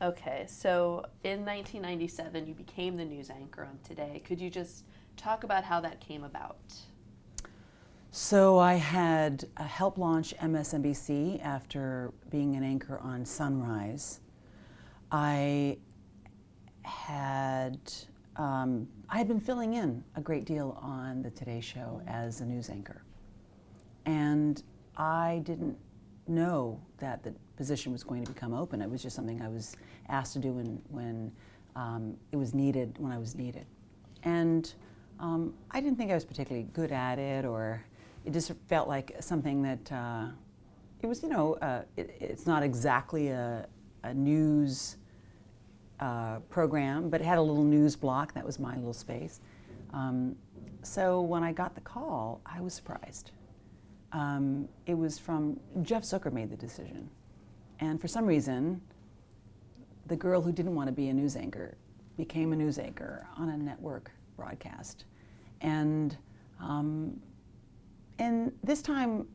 Okay, so in 1997, you became the news anchor on Today. Could you just talk about how that came about? So I had helped launch MSNBC after being an anchor on Sunrise. I had I had been filling in a great deal on the Today Show as a news anchor, and I didn't know that the position was going to become open. It was just something I was asked to do when it was needed, when I was needed, and I didn't think I was particularly good at it, or it just felt like something that it was, it's not exactly a news program, but it had a little news block. That was my little space. So when I got the call, I was surprised. It was from Jeff Zucker made the decision, and for some reason, the girl who didn't want to be a news anchor became a news anchor on a network broadcast, and this time,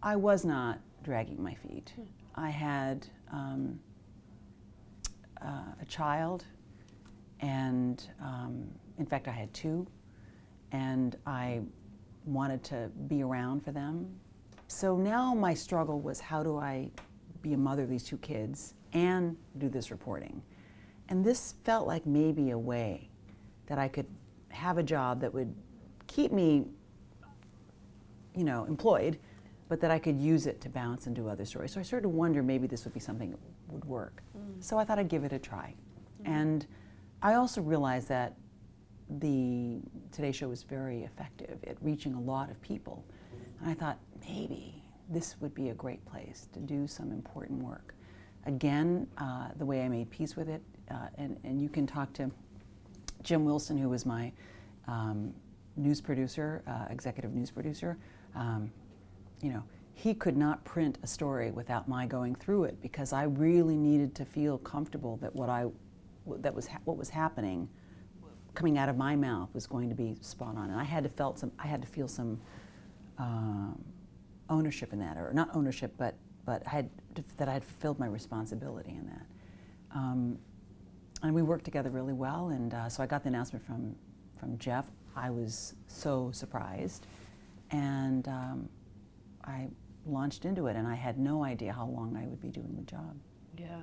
I was not dragging my feet. I had a child, and in fact, I had two, and I wanted to be around for them. So now my struggle was, how do I be a mother of these two kids and do this reporting? And this felt like maybe a way that I could have a job that would keep me, employed, but that I could use it to bounce and do other stories. So I started to wonder maybe this would be something that would work. So I thought I'd give it a try. And I also realized that the Today Show was very effective at reaching a lot of people. And I thought maybe this would be a great place to do some important work. Again, the way I made peace with it, and you can talk to Jim Wilson, who was my news producer, executive news producer. He could not print a story without my going through it, because I really needed to feel comfortable that what was happening, coming out of my mouth, was going to be spot on. And I had to feel some ownership in that, or not ownership, but that I had fulfilled my responsibility in that. And we worked together really well. And so I got the announcement from Jeff. I was so surprised, and I launched into it, and I had no idea how long I would be doing the job. Yeah.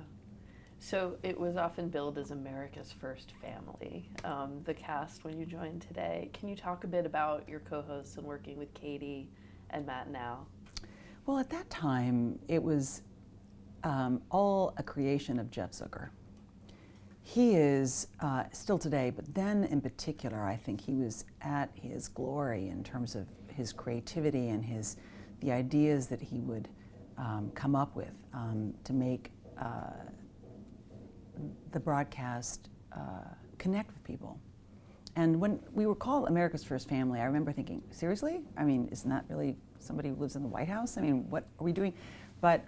So it was often billed as America's first family, the cast when you joined Today. Can you talk a bit about your co-hosts and working with Katie and Matt now? Well, at that time, it was all a creation of Jeff Zucker. He is still today, but then in particular, I think he was at his glory in terms of his creativity and the ideas that he would come up with to make the broadcast connect with people. And when we were called America's First Family, I remember thinking, seriously? I mean, isn't that really somebody who lives in the White House? I mean, what are we doing? But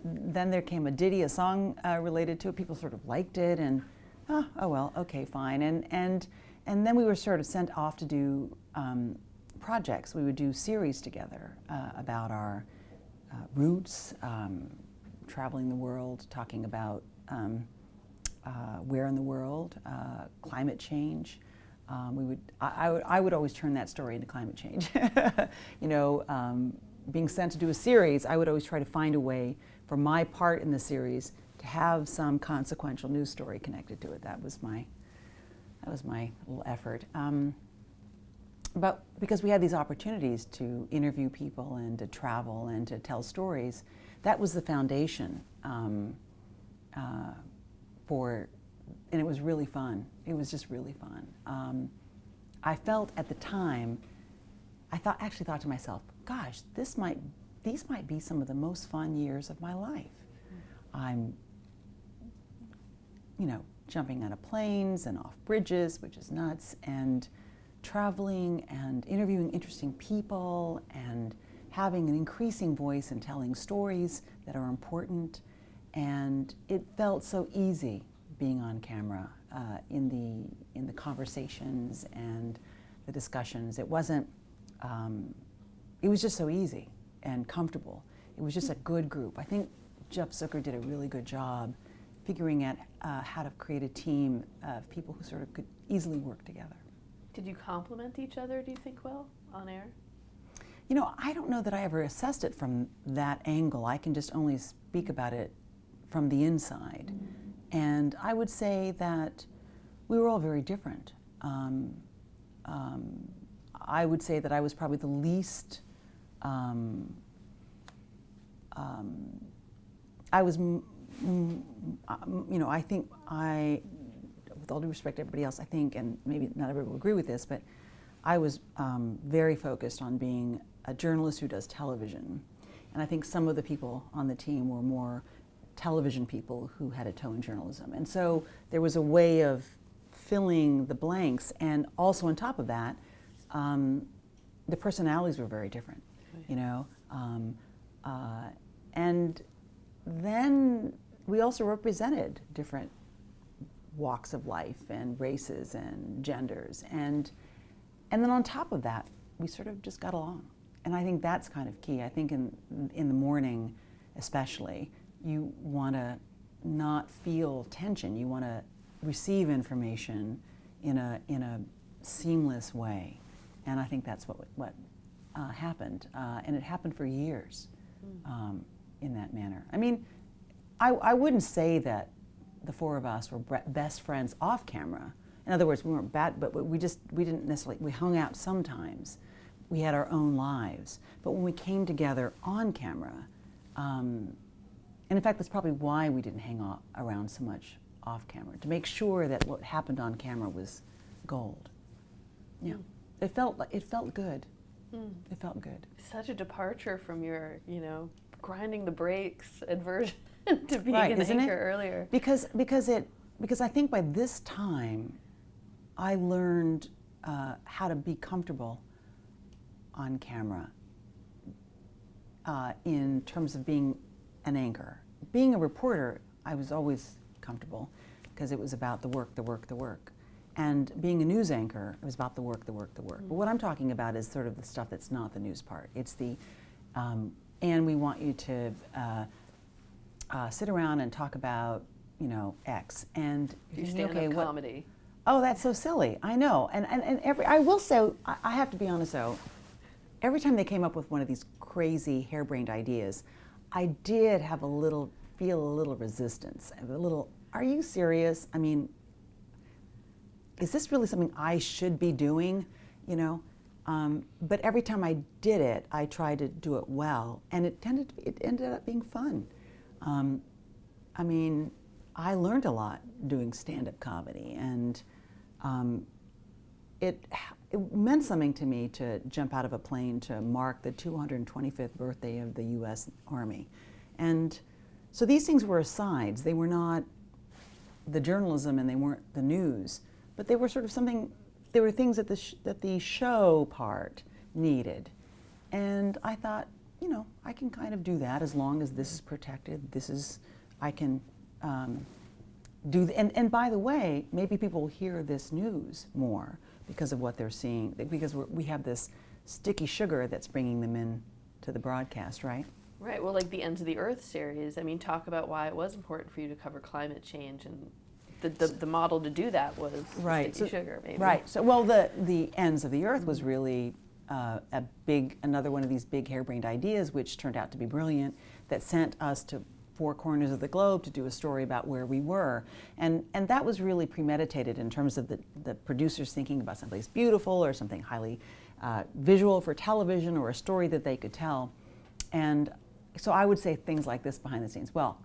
then there came a ditty, a song related to it. People sort of liked it, and oh well, okay, fine. And then we were sort of sent off to do projects. We would do series together about our roots, traveling the world, talking about where in the world, climate change. I would always turn that story into climate change. Being sent to do a series, I would always try to find a way for my part in the series to have some consequential news story connected to it. That was my little effort. But because we had these opportunities to interview people and to travel and to tell stories, that was the foundation and it was really fun. It was just really fun. I felt at the time, actually thought to myself, gosh, these might be some of the most fun years of my life. I'm, jumping out of planes and off bridges, which is nuts, and traveling and interviewing interesting people and having an increasing voice and telling stories that are important. And it felt so easy being on camera in the conversations and the discussions. It wasn't. It was just so easy and comfortable. It was just a good group. I think Jeff Zucker did a really good job figuring out how to create a team of people who sort of could easily work together. Did you complement each other, do you think, well, on air? You know, I don't know that I ever assessed it from that angle. I can just only speak about it from the inside. And I would say that we were all very different. I would say that I was probably the least, I was, you know, I think with all due respect to everybody else, I think, and maybe not everybody will agree with this, but I was very focused on being a journalist who does television. And I think some of the people on the team were more television people who had a toe in journalism. And so there was a way of filling the blanks, and also on top of that, the personalities were very different, you know. And then we also represented different walks of life and races and genders, and then on top of that, we sort of just got along. And I think that's kind of key. I think in the morning, especially, you want to not feel tension. You want to receive information in a seamless way, and I think that's what happened, and it happened for years in that manner. I mean, I wouldn't say that the four of us were best friends off camera. In other words, we weren't bad, but we didn't necessarily, we hung out sometimes. We had our own lives. But when we came together on camera, and in fact, that's probably why we didn't hang around so much off camera, to make sure that what happened on camera was gold. Yeah, it felt good. It felt good. Such a departure from your, you know, grinding the brakes aversion to being right, an isn't anchor it? earlier. Because I think by this time, I learned how to be comfortable on camera in terms of being an anchor. Being a reporter, I was always comfortable because it was about the work, the work, the work. And being a news anchor, it was about the work, the work, the work. But what I'm talking about is sort of the stuff that's not the news part. It's the, and we want you to sit around and talk about, you know, X. And You stand-up comedy. Oh, that's so silly. I know. And I will say, I have to be honest though, every time they came up with one of these crazy harebrained ideas, I did have feel a little resistance, a little, are you serious? I mean, is this really something I should be doing, you know? But every time I did it, I tried to do it well, and it ended up being fun. I mean, I learned a lot doing stand-up comedy, and it meant something to me to jump out of a plane to mark the 225th birthday of the U.S. Army. And so these things were asides. They were not the journalism and they weren't the news, but they were sort of something, they were things that the show part needed. And I thought, you know, I can kind of do that as long as this is protected. I can do, and by the way, maybe people will hear this news more because of what they're seeing, because we have this sticky sugar that's bringing them in to the broadcast, right? Right, well, like the Ends of the Earth series, I mean, talk about why it was important for you to cover climate change, and the model to do that was right. sticky sugar, maybe. Right, so, well, the Ends of the Earth was really another one of these big harebrained ideas, which turned out to be brilliant, that sent us to four corners of the globe to do a story about where we were. And that was really premeditated in terms of the producers thinking about someplace beautiful or something highly visual for television or a story that they could tell. And so I would say things like this behind the scenes. Well,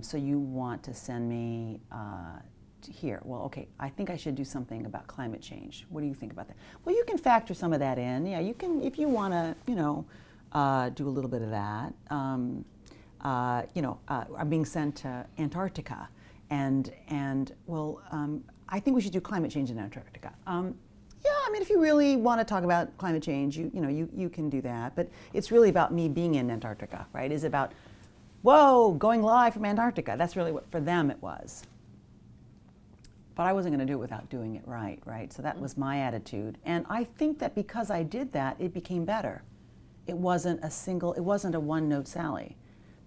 so you want to send me to here. Well, okay, I think I should do something about climate change. What do you think about that? Well, you can factor some of that in. Yeah, you can, if you want to, you know, do a little bit of that. You know, I'm being sent to Antarctica, and well, I think we should do climate change in Antarctica. Yeah, I mean, if you really want to talk about climate change, you can do that. But it's really about me being in Antarctica, right? It's about, whoa, going live from Antarctica. That's really what for them it was. But I wasn't going to do it without doing it right? So that was my attitude, and I think that because I did that, it became better. It wasn't a one-note Sally.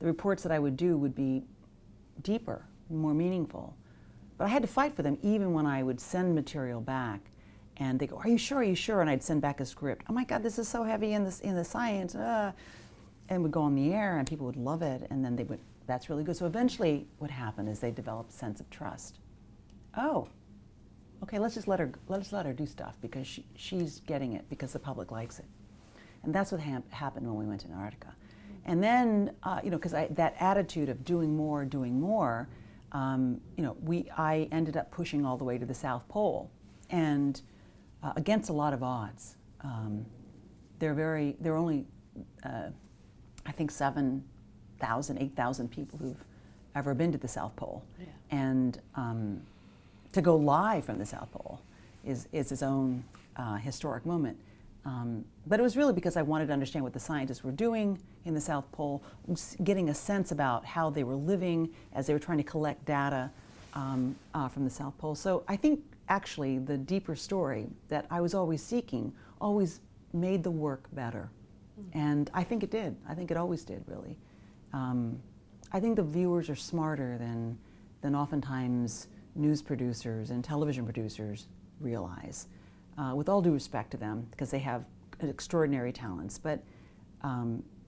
The reports that I would do would be deeper, more meaningful. But I had to fight for them even when I would send material back and they go, are you sure, are you sure? And I'd send back a script. Oh my God, this is so heavy in the science. And it would go on the air and people would love it, and then they would, that's really good. So eventually what happened is they developed a sense of trust. Oh, okay, let's just let her do stuff because she's getting it because the public likes it. And that's what happened when we went to Antarctica. And then, because that attitude of doing more, I ended up pushing all the way to the South Pole, and against a lot of odds. There are only, I think 7,000, 8,000 people who've ever been to the South Pole. Yeah. And to go live from the South Pole is its own historic moment. But it was really because I wanted to understand what the scientists were doing in the South Pole, getting a sense about how they were living as they were trying to collect data from the South Pole. So I think actually the deeper story that I was always seeking always made the work better. And I think it did. I think it always did, really. I think the viewers are smarter than oftentimes news producers and television producers realize. With all due respect to them, because they have extraordinary talents. But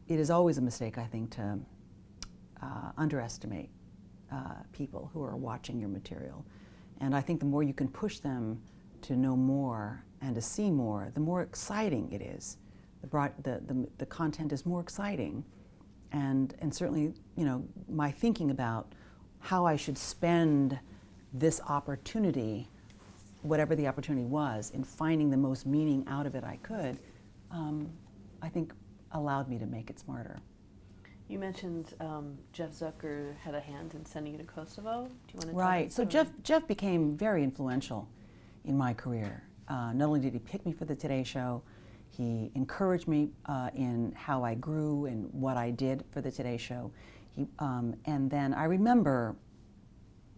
it is always a mistake, I think, to underestimate people who are watching your material. And I think the more you can push them to know more and to see more, the more exciting it is. The content is more exciting. And certainly, my thinking about how I should spend this opportunity, whatever the opportunity was, in finding the most meaning out of it I could, I think allowed me to make it smarter. You mentioned Jeff Zucker had a hand in sending you to Kosovo. Do you want to Right. So Jeff became very influential in my career. Not only did he pick me for the Today Show, he encouraged me in how I grew and what I did for the Today Show. And then I remember,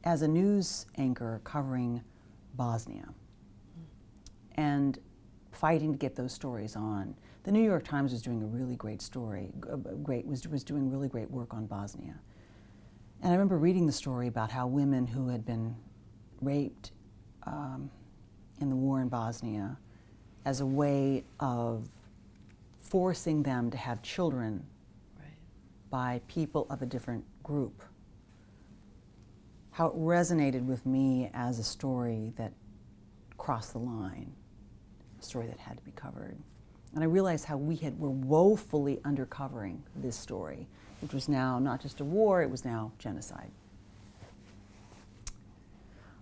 as a news anchor covering Bosnia and fighting to get those stories on. The New York Times was doing a really great story, was doing really great work on Bosnia. And I remember reading the story about how women who had been raped in the war in Bosnia, as a way of forcing them to have children by people of a different group. How it resonated with me as a story that crossed the line, a story that had to be covered. And I realized how were woefully undercovering this story, which was now not just a war, it was now genocide.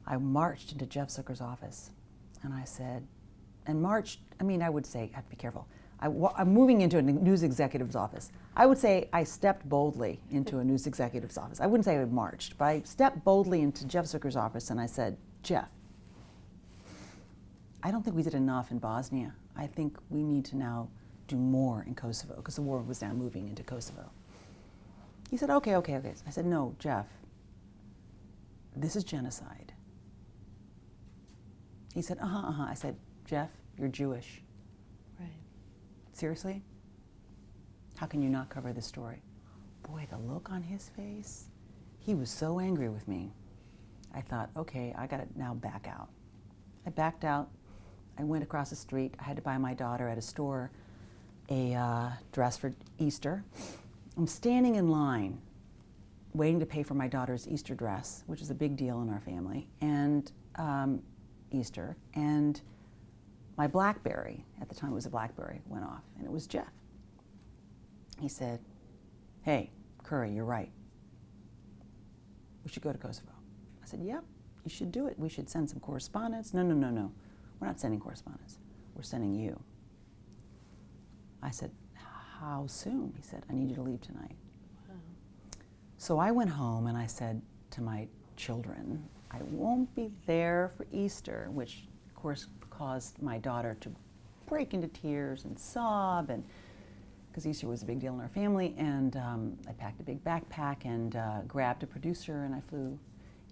I marched into Jeff Zucker's office, and I said, I would say, I have to be careful. I'm moving into a news executive's office. I would say I stepped boldly into a news executive's office. I wouldn't say I marched, but I stepped boldly into Jeff Zucker's office and I said, Jeff, I don't think we did enough in Bosnia. I think we need to now do more in Kosovo, because the war was now moving into Kosovo. He said, okay. I said, no, Jeff, this is genocide. He said, I said, Jeff, you're Jewish. Right. Seriously? How can you not cover this story? Boy, the look on his face. He was so angry with me. I thought, okay, I got to now back out. I backed out. I went across the street. I had to buy my daughter at a store a dress for Easter. I'm standing in line, waiting to pay for my daughter's Easter dress, which is a big deal in our family, and Easter. And my BlackBerry, at the time it was a BlackBerry, went off, and it was Jeff. He said, hey, Curry, you're right. We should go to Kosovo. I said, yep, you should do it. We should send some correspondence. No. We're not sending correspondence. We're sending you. I said, how soon? He said, I need you to leave tonight. Wow. So I went home and I said to my children, I won't be there for Easter, which of course caused my daughter to break into tears and sob, and because Easter was a big deal in our family. And I packed a big backpack and grabbed a producer, and I flew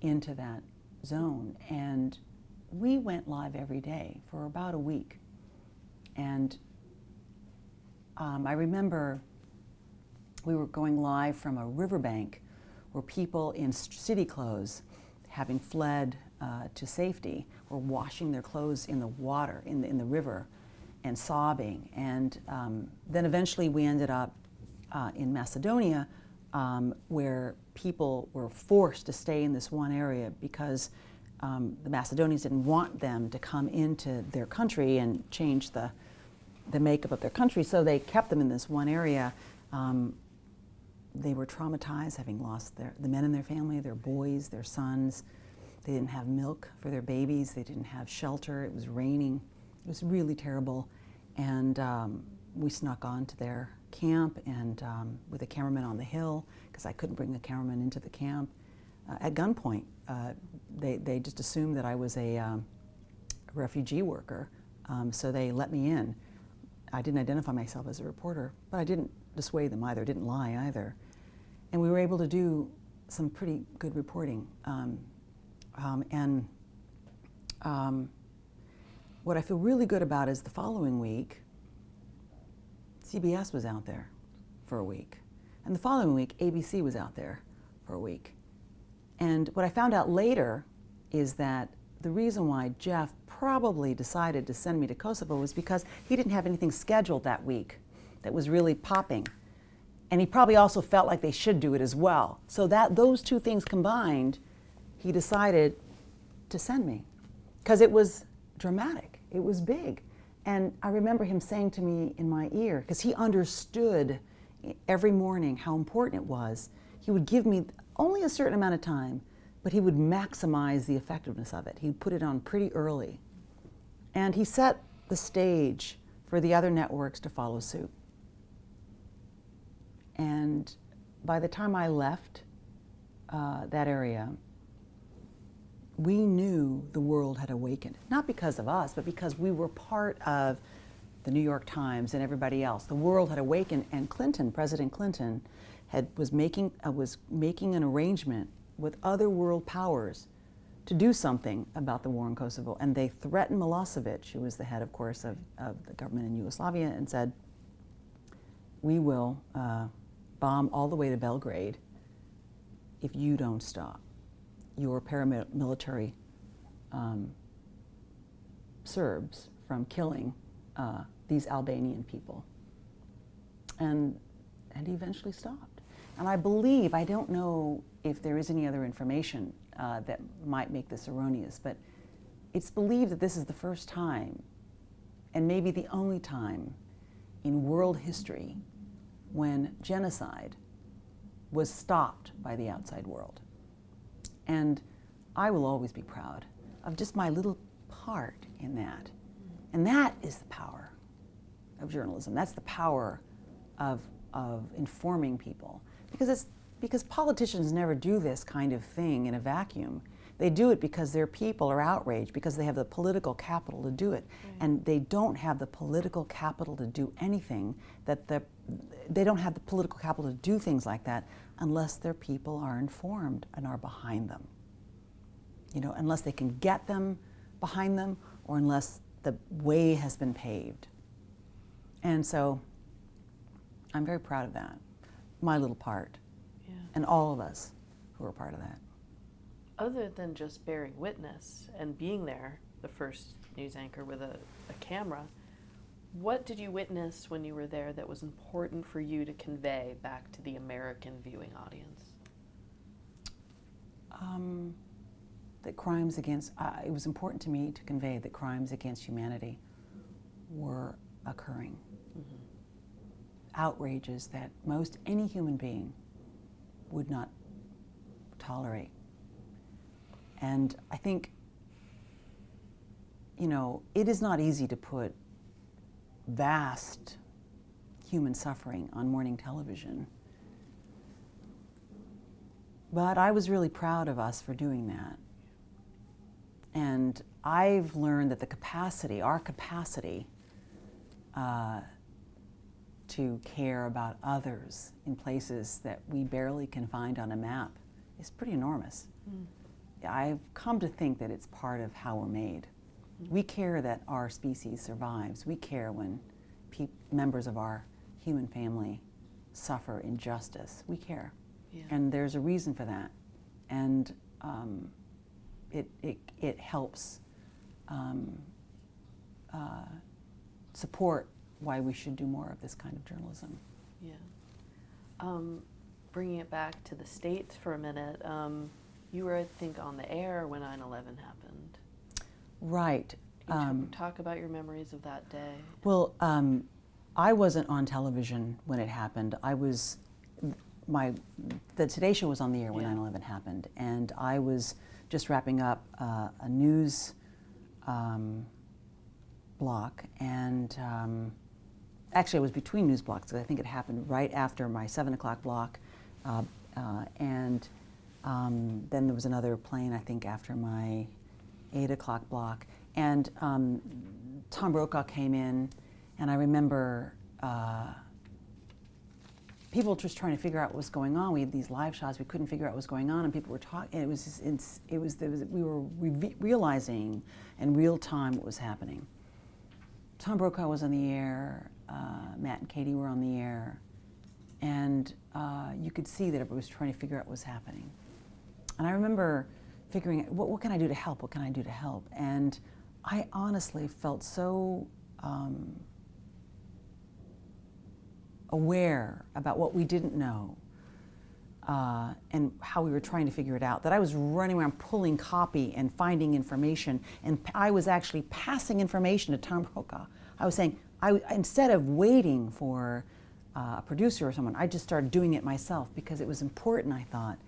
into that zone. And we went live every day for about a week. And I remember we were going live from a riverbank where people in city clothes, having fled to safety, were washing their clothes in the water, in the river, and sobbing. And then eventually we ended up in Macedonia, where people were forced to stay in this one area because the Macedonians didn't want them to come into their country and change the makeup of their country, so they kept them in this one area. They were traumatized, having lost the men in their family, their boys, their sons. They didn't have milk for their babies. They didn't have shelter. It was raining. It was really terrible. And we snuck onto their camp and with a cameraman on the hill, because I couldn't bring the cameraman into the camp, at gunpoint. They just assumed that I was a refugee worker, so they let me in. I didn't identify myself as a reporter, but I didn't dissuade them either, didn't lie either. And we were able to do some pretty good reporting. What I feel really good about is the following week, CBS was out there for a week. And the following week, ABC was out there for a week. And what I found out later is that the reason why Jeff probably decided to send me to Kosovo was because he didn't have anything scheduled that week that was really popping. And he probably also felt like they should do it as well. So that those two things combined, he decided to send me, because it was dramatic, it was big. And I remember him saying to me in my ear, because he understood every morning how important it was, he would give me only a certain amount of time, but he would maximize the effectiveness of it. He'd put it on pretty early. And he set the stage for the other networks to follow suit. And by the time I left that area, we knew the world had awakened. Not because of us, but because we were part of the New York Times and everybody else. The world had awakened, and Clinton, President Clinton, was making an arrangement with other world powers to do something about the war in Kosovo. And they threatened Milosevic, who was the head, of course, of the government in Yugoslavia, and said, we will bomb all the way to Belgrade if you don't stop your paramilitary Serbs from killing these Albanian people. And he eventually stopped. And I believe, I don't know if there is any other information that might make this erroneous, but it's believed that this is the first time, and maybe the only time, in world history when genocide was stopped by the outside world. And I will always be proud of just my little part in that. And that is the power of journalism. That's the power of informing people. Because politicians never do this kind of thing in a vacuum. They do it because their people are outraged, because they have the political capital to do it. Right. And they don't have the political capital to do anything they don't have the political capital to do things like that unless their people are informed and are behind them. You know, unless they can get them behind them, or unless the way has been paved. And so I'm very proud of that, my little part, and all of us who are part of that. Other than just bearing witness and being there, the first news anchor with a camera, what did you witness when you were there that was important for you to convey back to the American viewing audience? That crimes against, it was important to me to convey that crimes against humanity were occurring. Mm-hmm. Outrages that most any human being would not tolerate. And I think, you know, it is not easy to put vast human suffering on morning television. But I was really proud of us for doing that. And I've learned that our capacity to care about others in places that we barely can find on a map is pretty enormous. Mm. I've come to think that it's part of how we're made. We care that our species survives. We care when members of our human family suffer injustice. We care. Yeah. And there's a reason for that. And it helps support why we should do more of this kind of journalism. Yeah. Bringing it back to the States for a minute, you were, I think, on the air when 9/11 happened. Right. Can you talk about your memories of that day? Well, I wasn't on television when it happened. The Today Show was on the air when 9/11 happened, and I was just wrapping up a news block, and actually I was between news blocks, because I think it happened right after my 7 o'clock block, and then there was another plane, I think, after my 8 o'clock block, and Tom Brokaw came in, and I remember people just trying to figure out what was going on. We had these live shots, we couldn't figure out what was going on, and people were talking, and we were realizing in real time what was happening. Tom Brokaw was on the air, Matt and Katie were on the air, and you could see that everybody was trying to figure out what was happening. And I remember figuring out, what can I do to help? What can I do to help? And I honestly felt so aware about what we didn't know and how we were trying to figure it out, that I was running around pulling copy and finding information, and I was actually passing information to Tom Brokaw. I was saying, instead of waiting for a producer or someone, I just started doing it myself, because it was important, I thought,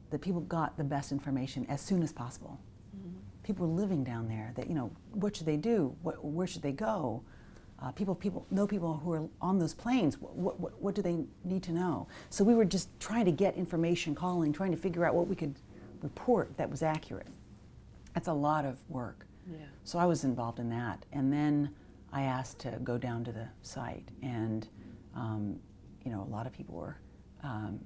that people got the best information as soon as possible. Mm-hmm. People were living down there, that, what should they do? Where should they go? People know people who are on those planes. What do they need to know? So we were just trying to get information, trying to figure out what we could report that was accurate. That's a lot of work. Yeah. So I was involved in that. And then I asked to go down to the site, and a lot of people were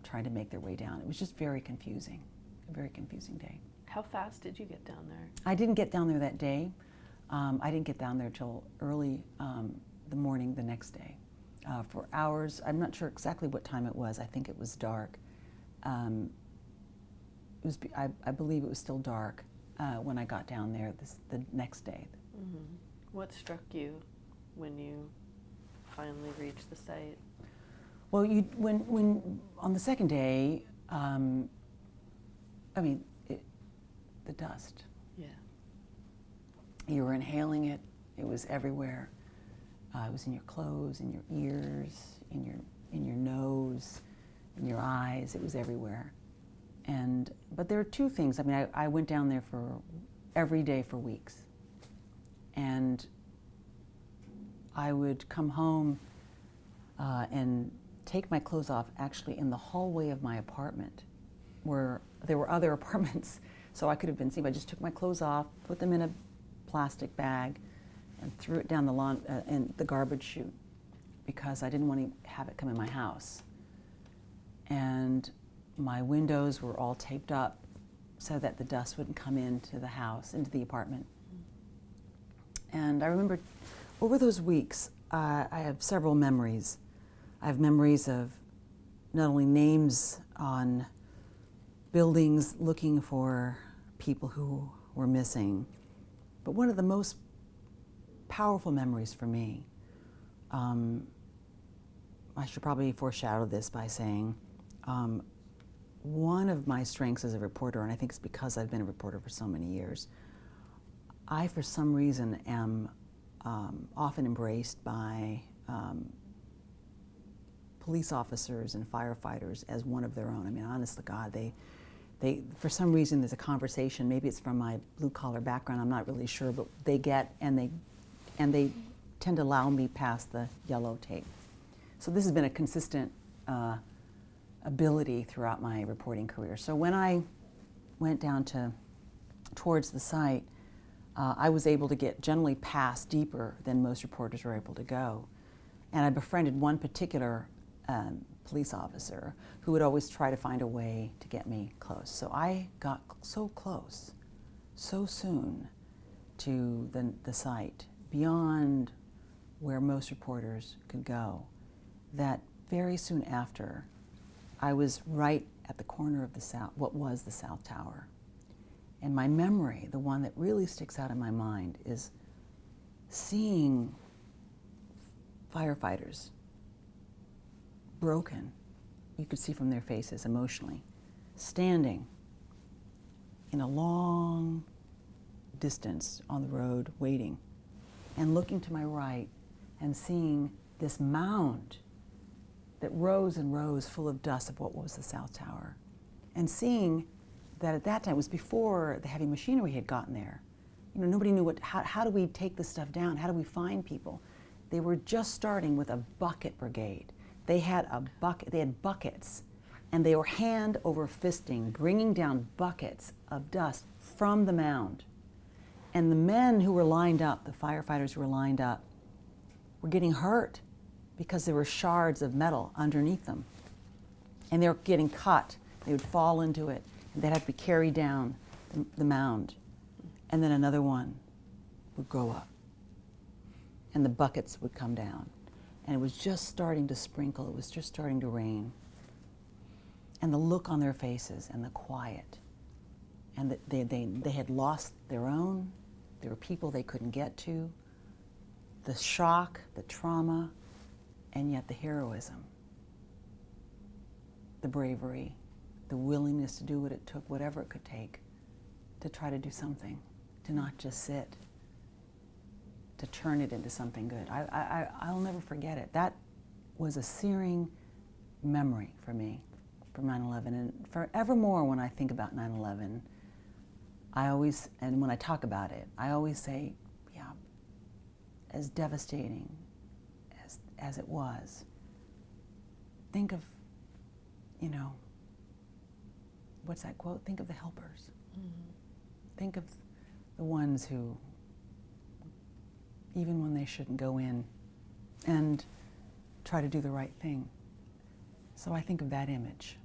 trying to make their way down. It was just very confusing, a very confusing day. How fast did you get down there? I didn't get down there that day. I didn't get down there till early the morning the next day. For hours, I'm not sure exactly what time it was. I think it was dark. I believe it was still dark when I got down there the next day. Mm-hmm. What struck you when you finally reached the site? Well, when on the second day, the dust. Yeah. You were inhaling it. It was everywhere. It was in your clothes, in your ears, in your nose, in your eyes. It was everywhere. But there are two things. I went down there every day for weeks, and I would come home and take my clothes off, actually in the hallway of my apartment, where there were other apartments, so I could have been seen. I just took my clothes off, put them in a plastic bag, and threw it down the lawn in the garbage chute, because I didn't want to have it come in my house. And my windows were all taped up so that the dust wouldn't come into the house, into the apartment. And I remember over those weeks, I have several memories. I have memories of not only names on buildings looking for people who were missing, but one of the most powerful memories for me, I should probably foreshadow this by saying, one of my strengths as a reporter, and I think it's because I've been a reporter for so many years, I, for some reason, am often embraced by police officers and firefighters as one of their own. Honest to God, they for some reason, there's a conversation, maybe it's from my blue-collar background, I'm not really sure, but they get, and they tend to allow me past the yellow tape. So this has been a consistent ability throughout my reporting career. So when I went down towards the site, I was able to get generally past deeper than most reporters are able to go. And I befriended one particular police officer who would always try to find a way to get me close. So I got so close, so soon to the site, beyond where most reporters could go, that very soon after, I was right at the corner of the South, what was the South Tower. And my memory, the one that really sticks out in my mind, is seeing firefighters broken, you could see from their faces emotionally, standing in a long distance on the road waiting, and looking to my right and seeing this mound that rose and rose full of dust of what was the South Tower, and seeing that at that time, it was before the heavy machinery had gotten there. You know, nobody knew how do we take this stuff down? How do we find people? They were just starting with a bucket brigade. They had buckets, and they were hand over fisting, bringing down buckets of dust from the mound. And the men who were lined up, the firefighters who were lined up, were getting hurt because there were shards of metal underneath them. And they were getting cut. They would fall into it, and they'd have to be carried down the mound. And then another one would go up, and the buckets would come down. And it was just starting to sprinkle, it was just starting to rain. And the look on their faces and the quiet, and they had lost their own, there were people they couldn't get to, the shock, the trauma, and yet the heroism, the bravery, the willingness to do what it took, whatever it could take, to try to do something, to not just sit, to turn it into something good. I'll never forget it. That was a searing memory for me from 9/11. And forevermore when I think about 9/11, I always, and when I talk about it, I always say, yeah, as devastating as it was, think of, you know, what's that quote? Think of the helpers. Mm-hmm. Think of the ones who, even when they shouldn't go in, and try to do the right thing. So I think of that image,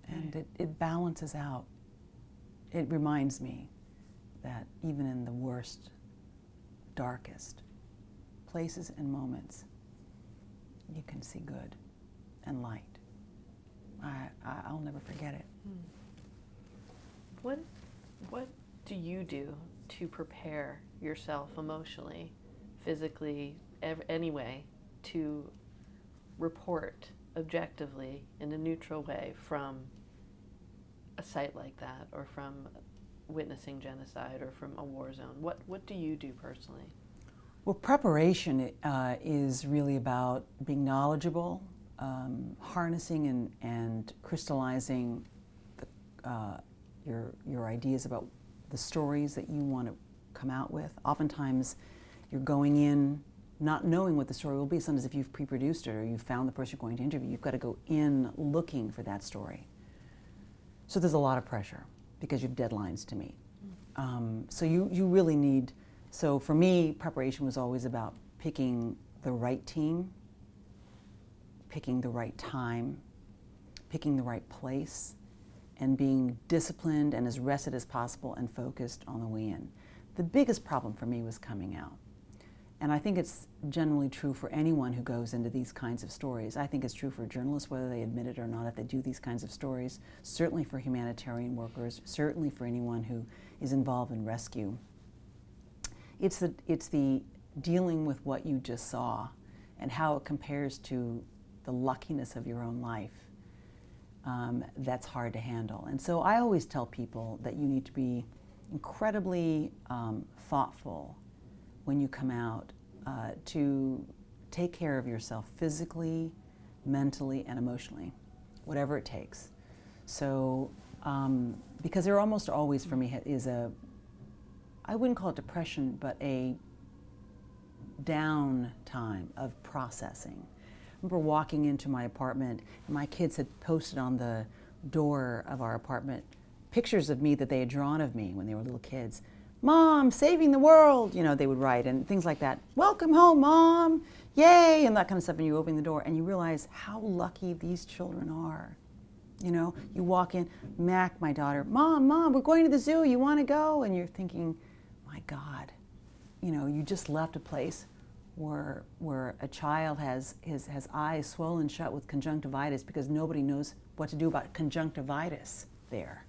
and it balances out. It reminds me that even in the worst, darkest places and moments, you can see good and light. I'll never forget it. What do you do to prepare yourself emotionally, physically, any way, to report objectively in a neutral way from a site like that, or from witnessing genocide, or from a war zone? What do you do personally? Well, preparation is really about being knowledgeable, harnessing and crystallizing your ideas about the stories that you want to come out with. Oftentimes, you're going in not knowing what the story will be. Sometimes if you've pre-produced it or you've found the person you're going to interview, you've got to go in looking for that story. So there's a lot of pressure because you have deadlines to meet. So you really need, so for me, preparation was always about picking the right team, picking the right time, picking the right place, and being disciplined and as rested as possible and focused on the way in. The biggest problem for me was coming out. And I think it's generally true for anyone who goes into these kinds of stories. I think it's true for journalists, whether they admit it or not, if they do these kinds of stories, certainly for humanitarian workers, certainly for anyone who is involved in rescue. It's the dealing with what you just saw and how it compares to the luckiness of your own life that's hard to handle. And so I always tell people that you need to be incredibly thoughtful when you come out to take care of yourself physically, mentally, and emotionally, whatever it takes. So, because there almost always for me is I wouldn't call it depression, but a down time of processing. I remember walking into my apartment, and my kids had posted on the door of our apartment pictures of me that they had drawn of me when they were little kids. "Mom, saving the world," you know, they would write, and things like that. "Welcome home, Mom, yay," and that kind of stuff. And you open the door and you realize how lucky these children are. You know, you walk in, Mac, my daughter, Mom, we're going to the zoo, you want to go? And you're thinking, my God, you know, you just left a place where a child has eyes swollen shut with conjunctivitis because nobody knows what to do about conjunctivitis there,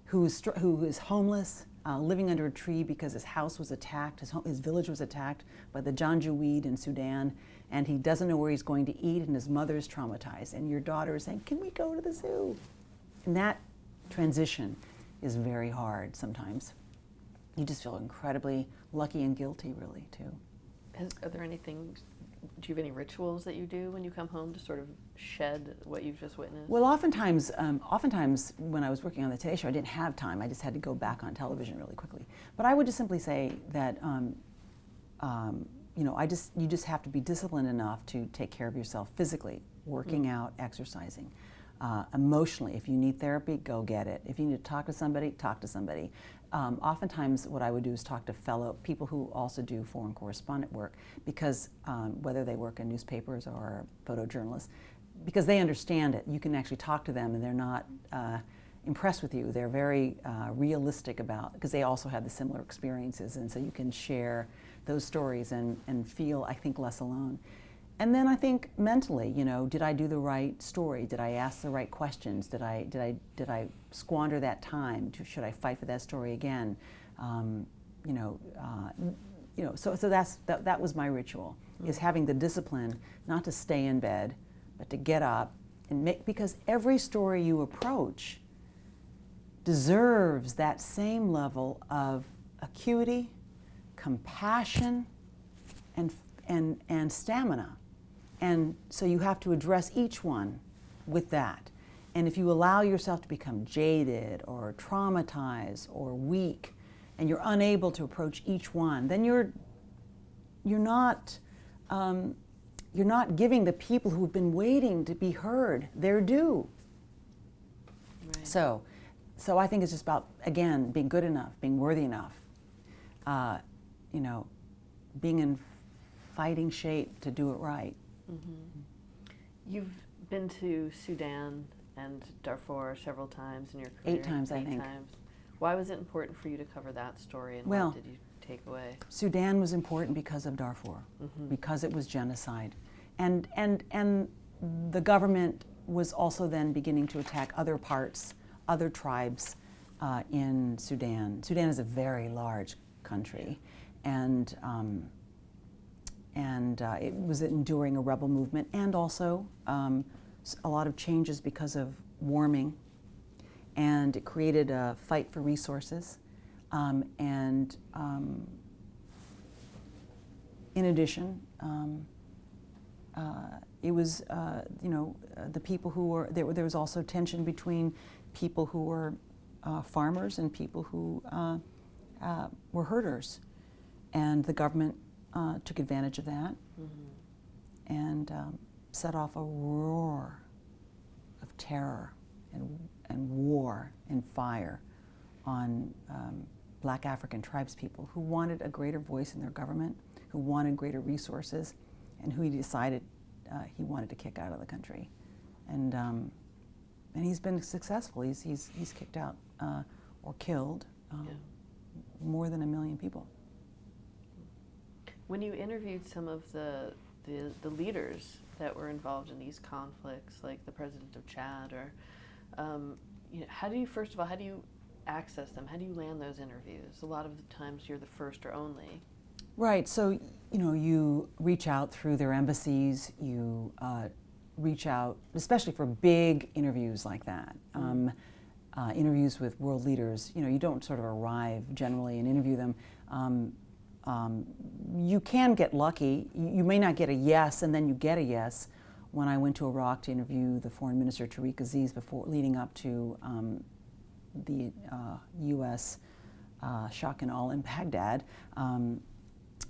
who is homeless, living under a tree because his house was attacked, his village was attacked by the Janjaweed in Sudan, and he doesn't know where he's going to eat, and his mother's traumatized, and your daughter is saying, can we go to the zoo? And that transition is very hard sometimes. You just feel incredibly lucky and guilty, really, too. Are there anything, do you have any rituals that you do when you come home to sort of shed what you've just witnessed? Well, oftentimes when I was working on the Today Show, I didn't have time. I just had to go back on television really quickly. But I would just simply say that, you know, you just have to be disciplined enough to take care of yourself physically, working out, exercising. Emotionally, if you need therapy, go get it. If you need to talk to somebody, talk to somebody. Oftentimes what I would do is talk to fellow people who also do foreign correspondent work, because whether they work in newspapers or photojournalists, because they understand it. You can actually talk to them and they're not impressed with you. They're very realistic about, because they also have the similar experiences, and so you can share those stories and feel, I think, less alone. And then I think mentally, you know, did I do the right story? Did I ask the right questions? Did I squander that time? Should I fight for that story again? So that was my ritual, is having the discipline not to stay in bed, but to get up and make, because every story you approach deserves that same level of acuity, compassion, and stamina. And so you have to address each one with that. And if you allow yourself to become jaded or traumatized or weak, and you're unable to approach each one, then you're not giving the people who've been waiting to be heard their due. Right. So I think it's just about, again, being good enough, being worthy enough, you know, being in fighting shape to do it right. Mm-hmm. You've been to Sudan and Darfur several times in your career. 8 times, I think. 8 times. Why was it important for you to cover that story, and Well, what did you take away? Sudan was important because of Darfur, because it was genocide. And the government was also then beginning to attack other parts, other tribes in Sudan. Sudan is a very large country, and it was enduring a rebel movement, and also a lot of changes because of warming, and it created a fight for resources. In addition, it was the people who were there was also tension between people who were farmers and people who were herders, and the government took advantage of that and set off a roar of terror and war and fire on Black African tribespeople who wanted a greater voice in their government, who wanted greater resources, and who he decided he wanted to kick out of the country. And he's been successful. He's kicked out or killed more than 1 million people. When you interviewed some of the leaders that were involved in these conflicts, like the president of Chad, or how do you access them? How do you land those interviews? A lot of the times you're the first or only. Right. So you reach out through their embassies. You reach out, especially for big interviews like that. Interviews with world leaders. You don't sort of arrive generally and interview them. You can get lucky. You may not get a yes, and then you get a yes. When I went to Iraq to interview the foreign minister Tariq Aziz leading up to the U.S. shock and awe in Baghdad, I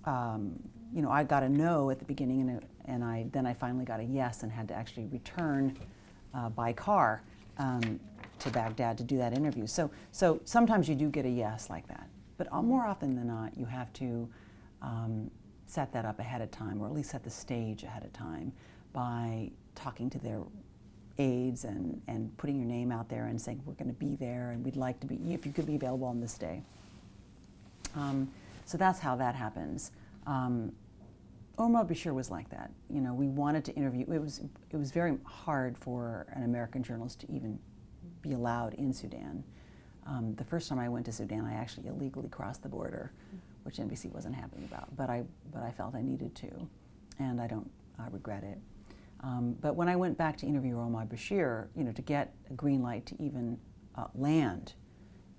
got a no at the beginning, and then I finally got a yes, and had to actually return by car to Baghdad to do that interview. So sometimes you do get a yes like that. But more often than not, you have to set that up ahead of time, or at least set the stage ahead of time by talking to their aides and putting your name out there and saying, we're going to be there and we'd like to be, if you could be available on this day. So that's how that happens. Omar Bashir was like that. You know, we wanted to interview. It was very hard for an American journalist to even be allowed in Sudan. The first time I went to Sudan, I actually illegally crossed the border, which NBC wasn't happy about. But I felt I needed to, and I don't regret it. But when I went back to interview Omar Bashir, you know, to get a green light to even land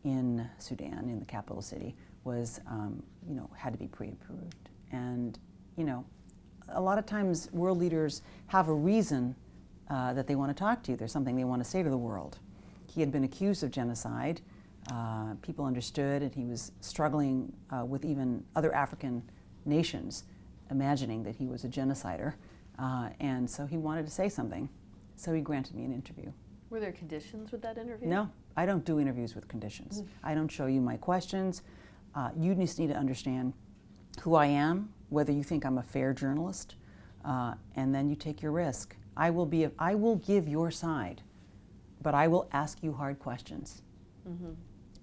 in Sudan, in the capital city, was, you know, had to be pre-approved. And, you know, a lot of times world leaders have a reason that they want to talk to you. There's something they want to say to the world. He had been accused of genocide. People understood, and he was struggling with even other African nations, imagining that he was a genocider. And so he wanted to say something. So he granted me an interview. Were there conditions with that interview? No, I don't do interviews with conditions. I don't show you my questions. You just need to understand who I am, whether you think I'm a fair journalist, and then you take your risk. I will give your side, but I will ask you hard questions.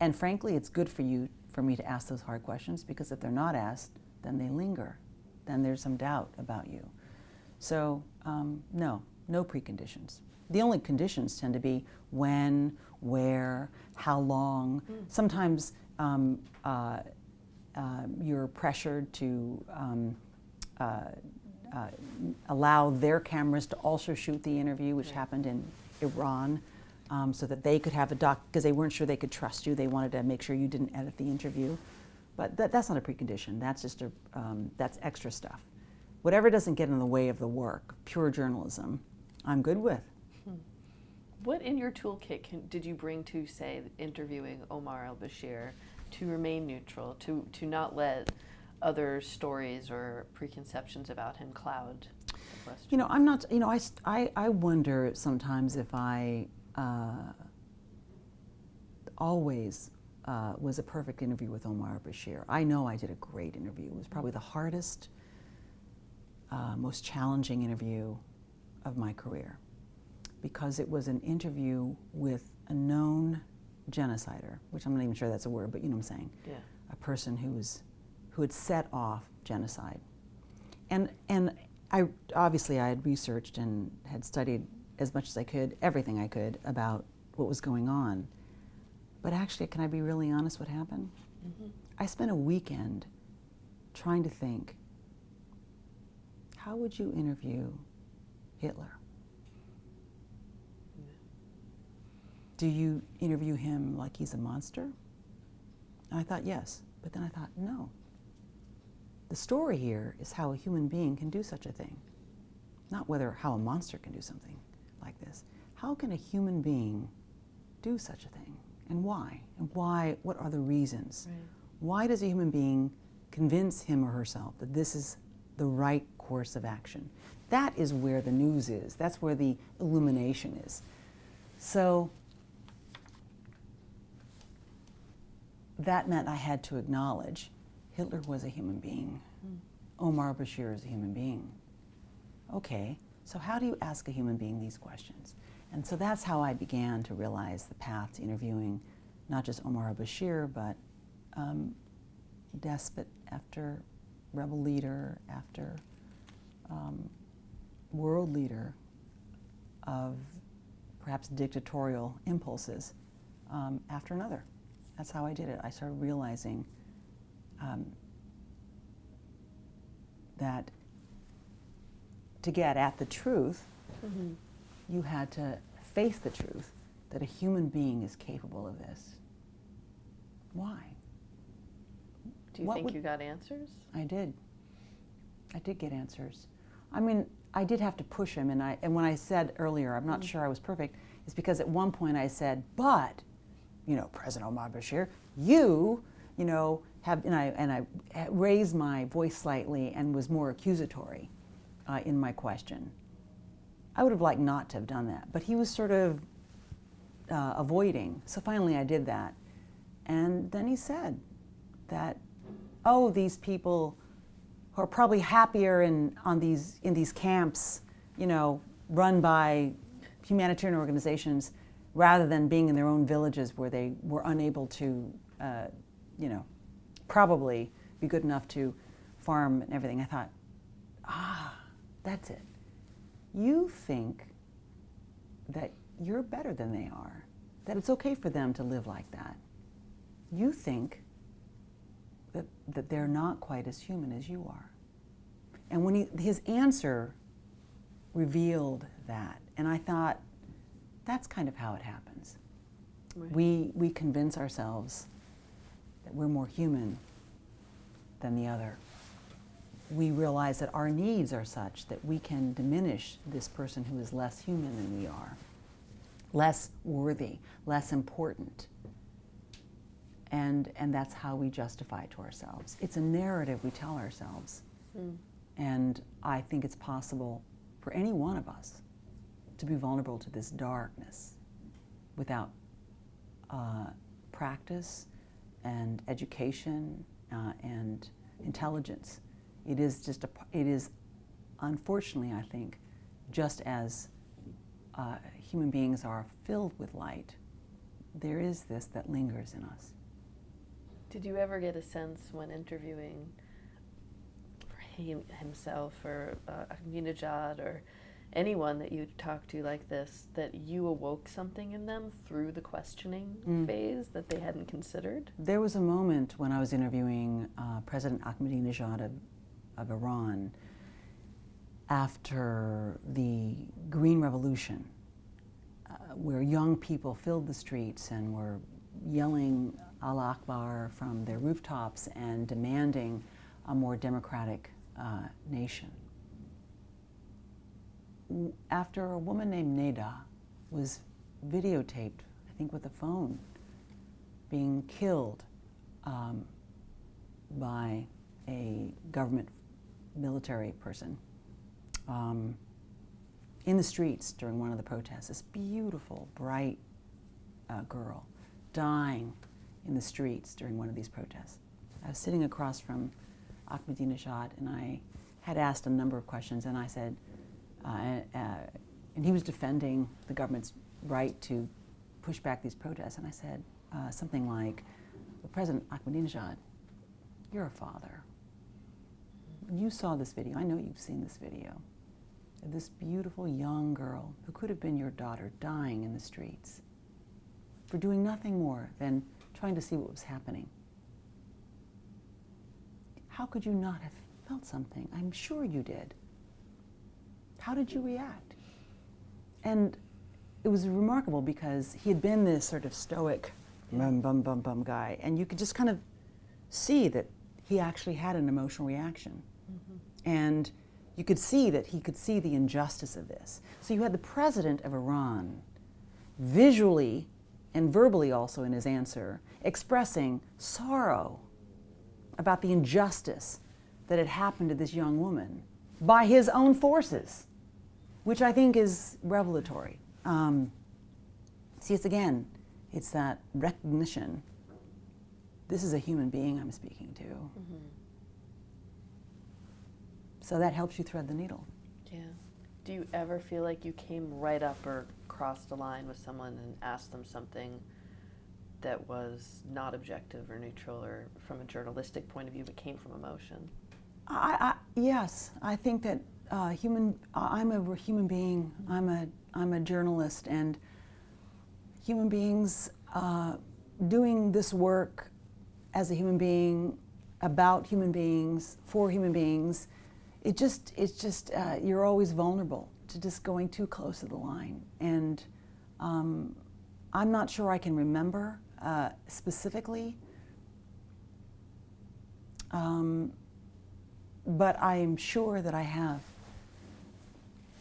And frankly, it's good for me to ask those hard questions, because if they're not asked, then they linger. Then there's some doubt about you. So no preconditions. The only conditions tend to be when, where, how long. Sometimes you're pressured to allow their cameras to also shoot the interview, which happened in Iran, so that they could have a because they weren't sure they could trust you. They wanted to make sure you didn't edit the interview. But that's not a precondition. That's just that's extra stuff. Whatever doesn't get in the way of the work, pure journalism, I'm good with. What in your toolkit did you bring to, say, interviewing Omar al-Bashir to remain neutral, to not let other stories or preconceptions about him cloud the question? You know, I'm not, you know, I wonder sometimes if I always was a perfect interview with Omar al-Bashir. I know I did a great interview. It was probably the hardest, most challenging interview of my career, because it was an interview with a known genocider, which I'm not even sure that's a word, but you know what I'm saying. Yeah. A person who had set off genocide. And I had researched and had studied as much as I could, everything I could, about what was going on. But actually, can I be really honest what happened? I spent a weekend trying to think, how would you interview Hitler? Do you interview him like he's a monster? And I thought, yes. But then I thought, no. The story here is how a human being can do such a thing, not how a monster can do something like this. How can a human being do such a thing? And why? And why? What are the reasons? Right. Why does a human being convince him or herself that this is the right course of action? That is where the news is. That's where the illumination is. So that meant I had to acknowledge Hitler was a human being. Omar Bashir is a human being. Okay, so how do you ask a human being these questions? And so that's how I began to realize the path to interviewing not just Omar al-Bashir, but despot after rebel leader after world leader of perhaps dictatorial impulses after another. That's how I did it. I started realizing that to get at the truth, you had to face the truth that a human being is capable of this. Why? Do you think you got answers? I did. I did get answers. I mean, I did have to push him, and when I said earlier, I'm not sure I was perfect, it's because at one point I said, but, you know, President Omar Bashir, you know, and I raised my voice slightly and was more accusatory in my question. I would have liked not to have done that, but he was sort of avoiding. So finally I did that. And then he said that, oh, these people who are probably happier in these camps, you know, run by humanitarian organizations, rather than being in their own villages where they were unable to, you know, probably be good enough to farm and everything. I thought, that's it. You think that you're better than they are, that it's okay for them to live like that. You think that they're not quite as human as you are. And when his answer revealed that, and I thought, that's kind of how it happens. Right. We convince ourselves that we're more human than the other. We realize that our needs are such that we can diminish this person who is less human than we are, less worthy, less important. And that's how we justify to ourselves. It's a narrative we tell ourselves. And I think it's possible for any one of us to be vulnerable to this darkness without practice and education and intelligence. It is unfortunately, I think, just as human beings are filled with light, there is this that lingers in us. Did you ever get a sense when interviewing for himself or Ahmadinejad or anyone that you talked to like this, that you awoke something in them through the questioning phase that they hadn't considered? There was a moment when I was interviewing President Ahmadinejad of Iran after the Green Revolution, where young people filled the streets and were yelling Allah Akbar from their rooftops and demanding a more democratic nation. After a woman named Neda was videotaped, I think with a phone, being killed by a government military person in the streets during one of the protests, this beautiful, bright girl dying in the streets during one of these protests. I was sitting across from Ahmadinejad, and I had asked a number of questions, and I said, and he was defending the government's right to push back these protests, and I said something like, well, President Ahmadinejad, you're a father. You saw this video, I know you've seen this video, of this beautiful young girl who could have been your daughter dying in the streets for doing nothing more than trying to see what was happening. How could you not have felt something? I'm sure you did. How did you react? And it was remarkable because he had been this sort of stoic, bum guy, and you could just kind of see that he actually had an emotional reaction. And you could see that he could see the injustice of this. So you had the president of Iran visually and verbally also in his answer expressing sorrow about the injustice that had happened to this young woman by his own forces, which I think is revelatory. See, it's that recognition. This is a human being I'm speaking to. So that helps you thread the needle. Yeah. Do you ever feel like you came right up or crossed a line with someone and asked them something that was not objective or neutral or from a journalistic point of view but came from emotion? Yes, I think that I'm a human being. I'm a journalist, and human beings doing this work as a human being, about human beings, for human beings, it's just you're always vulnerable to just going too close to the line. And I'm not sure I can remember specifically, but I'm sure that I have.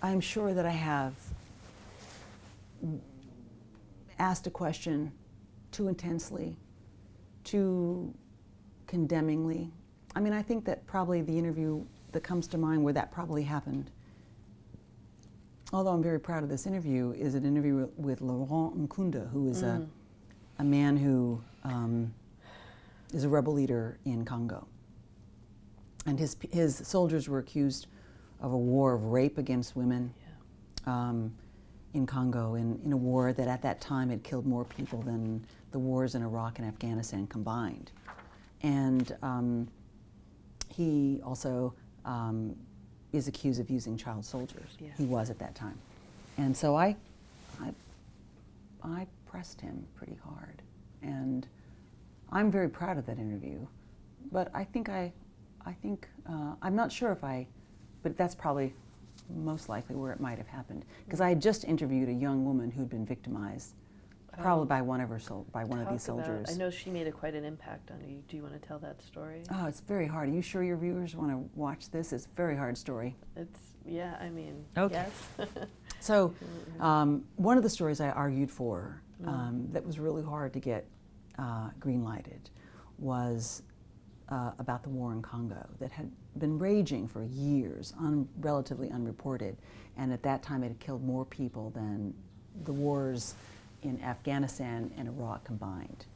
I'm sure that I have asked a question too intensely, too condemningly. I mean, I think that probably the interview that comes to mind where that probably happened, although I'm very proud of this interview, is an interview with Laurent Nkunda, who is a man who is a rebel leader in Congo. And his soldiers were accused of a war of rape against women in Congo, in a war that at that time had killed more people than the wars in Iraq and Afghanistan combined. And he also is accused of using child soldiers. Yeah. He was at that time. And so I pressed him pretty hard. And I'm very proud of that interview. But I think I'm not sure but that's probably most likely where it might have happened. Because I had just interviewed a young woman who'd been victimized, probably by one of these soldiers. I know she made quite an impact on you. Do you want to tell that story? Oh, it's very hard. Are you sure your viewers want to watch this? It's a very hard story. Okay. Yes. So, one of the stories I argued for that was really hard to get green-lighted was about the war in Congo that had been raging for years, relatively unreported, and at that time it had killed more people than the wars in Afghanistan and Iraq combined.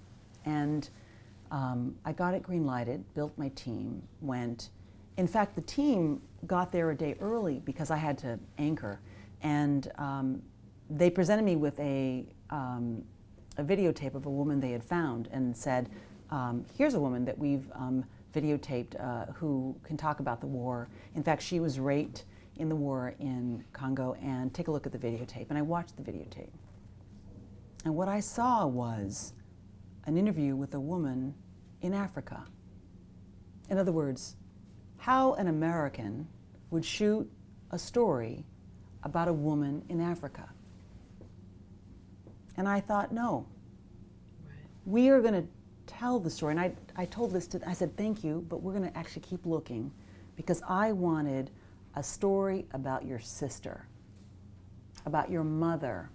And I got it green-lighted, built my team, went. In fact, the team got there a day early because I had to anchor, and they presented me with a videotape of a woman they had found and said, here's a woman that we've videotaped who can talk about the war. In fact, she was raped in the war in Congo, and take a look at the videotape. And I watched the videotape. And what I saw was an interview with a woman in Africa. In other words, how an American would shoot a story about a woman in Africa. And I thought, no, we are going to tell the story. And I told this I said, thank you, but we're going to actually keep looking, because I wanted a story about your sister, about your mother,